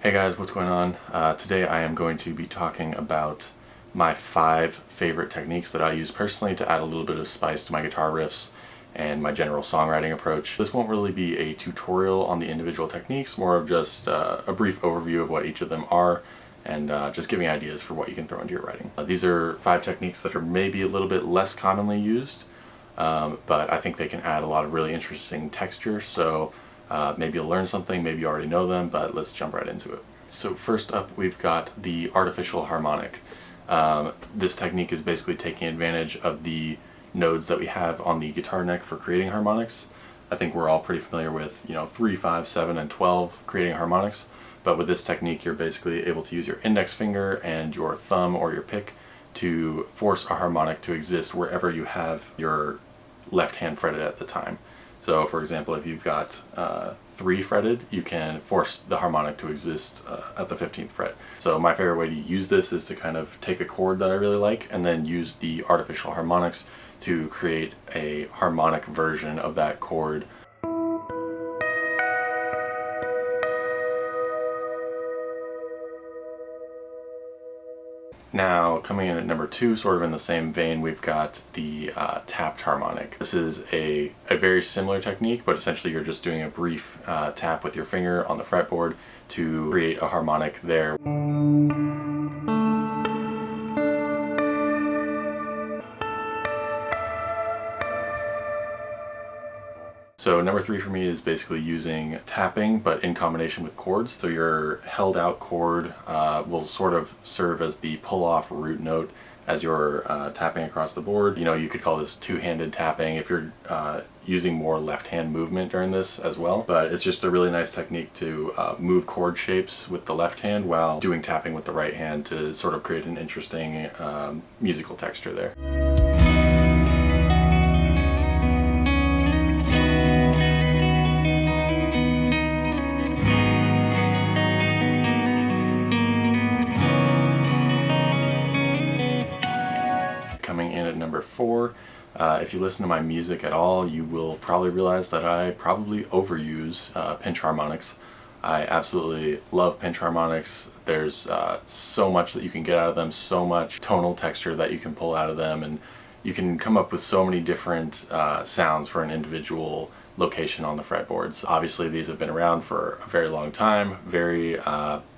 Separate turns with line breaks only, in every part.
Hey guys, what's going on? Today I am going to be talking about my 5 favorite techniques that I use personally to add a little bit of spice to my guitar riffs and my general songwriting approach. This won't really be a tutorial on the individual techniques, more of just a brief overview of what each of them are and just giving ideas for what you can throw into your writing. These are 5 techniques that are maybe a little bit less commonly used, but I think they can add a lot of really interesting texture, so maybe you'll learn something, maybe you already know them, but let's jump right into it. So first up, we've got the artificial harmonic. This technique is basically taking advantage of the nodes that we have on the guitar neck for creating harmonics. I think we're all pretty familiar with, 3, 5, 7, and 12 creating harmonics, but with this technique you're basically able to use your index finger and your thumb or your pick to force a harmonic to exist wherever you have your left hand fretted at the time. So for example, if you've got 3 fretted, you can force the harmonic to exist at the 15th fret. So my favorite way to use this is to kind of take a chord that I really like and then use the artificial harmonics to create a harmonic version of that chord. Now, coming in at number 2, sort of in the same vein, we've got the tapped harmonic. This is a very similar technique, but essentially you're just doing a brief tap with your finger on the fretboard to create a harmonic there. So number 3 for me is basically using tapping, but in combination with chords. So your held out chord will sort of serve as the pull off root note as you're tapping across the board. You could call this two-handed tapping if you're using more left hand movement during this as well. But it's just a really nice technique to move chord shapes with the left hand while doing tapping with the right hand to sort of create an interesting musical texture there. Coming in at number 4, if you listen to my music at all, you will probably realize that I probably overuse pinch harmonics. I absolutely love pinch harmonics. There's so much that you can get out of them, so much tonal texture that you can pull out of them, and you can come up with so many different sounds for an individual location on the fretboards. Obviously these have been around for a very long time, very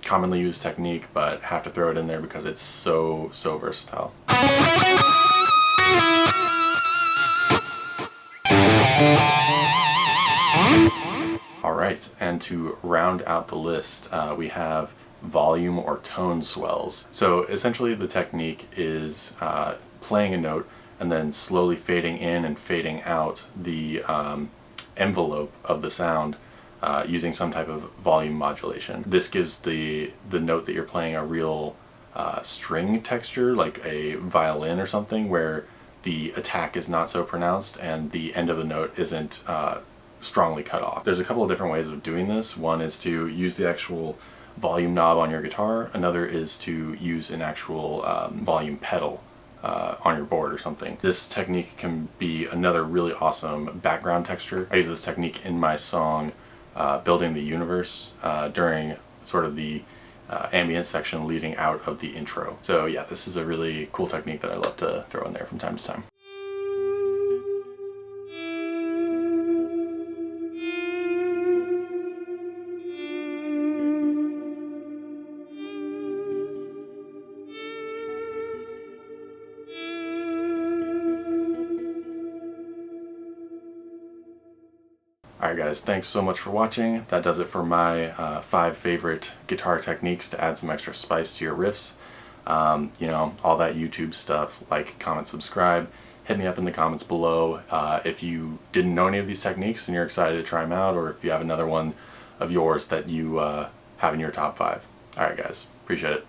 commonly used technique, but have to throw it in there because it's so versatile. Alright, and to round out the list, we have volume or tone swells. So essentially the technique is playing a note and then slowly fading in and fading out the envelope of the sound using some type of volume modulation. This gives the note that you're playing a real string texture, like a violin or something, where the attack is not so pronounced and the end of the note isn't strongly cut off. There's a couple of different ways of doing this. One is to use the actual volume knob on your guitar. Another is to use an actual volume pedal on your board or something. This technique can be another really awesome background texture. I use this technique in my song Building the Universe during sort of the ambient section leading out of the intro. So yeah, this is a really cool technique that I love to throw in there from time to time. Alright guys, thanks so much for watching. That does it for my 5 favorite guitar techniques to add some extra spice to your riffs. All that YouTube stuff, like, comment, subscribe. Hit me up in the comments below if you didn't know any of these techniques and you're excited to try them out, or if you have another one of yours that you have in your top 5. Alright guys, appreciate it.